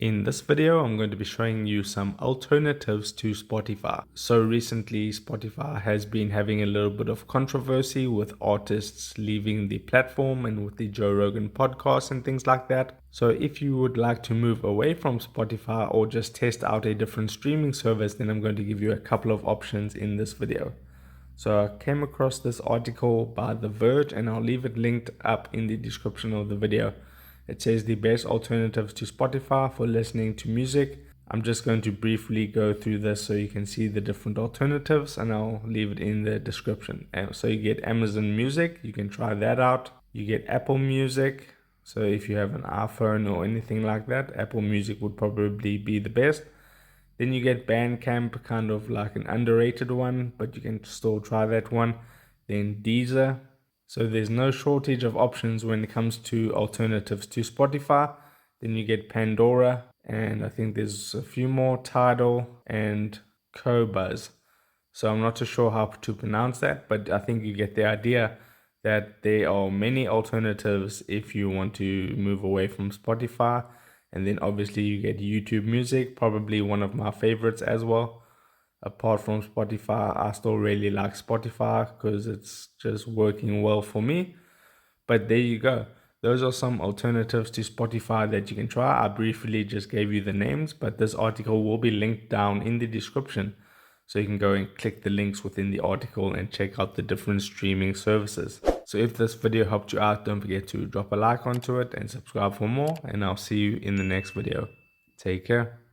In this video, I'm going to be showing you some alternatives to Spotify. So recently, Spotify has been having a little bit of controversy with artists leaving the platform and with the Joe Rogan podcast and things like that. So if you would like to move away from Spotify or just test out a different streaming service, then I'm going to give you a couple of options in this video. So I came across this article by The Verge and I'll leave it linked up in the description of the video. It says the best alternatives to Spotify for listening to music. I'm just going to briefly go through this so you can see the different alternatives and I'll leave it in the description. So you get Amazon Music, you can try that out. You get Apple Music. So if you have an iPhone or anything like that, Apple Music would probably be the best. Then you get Bandcamp, kind of like an underrated one, but you can still try that one. Then Deezer. So there's no shortage of options when it comes to alternatives to Spotify. Then you get Pandora, and I think there's a few more, Tidal and Qobuz. So I'm not too sure how to pronounce that, but I think you get the idea that there are many alternatives if you want to move away from Spotify. And then obviously you get YouTube Music, probably one of my favorites as well. Apart from Spotify, I still really like Spotify because it's just working well for me. But there you go. Those are some alternatives to Spotify that you can try. I briefly just gave you the names, but this article will be linked down in the description. So you can go and click the links within the article and check out the different streaming services. So if this video helped you out, don't forget to drop a like onto it and subscribe for more. And I'll see you in the next video. Take care.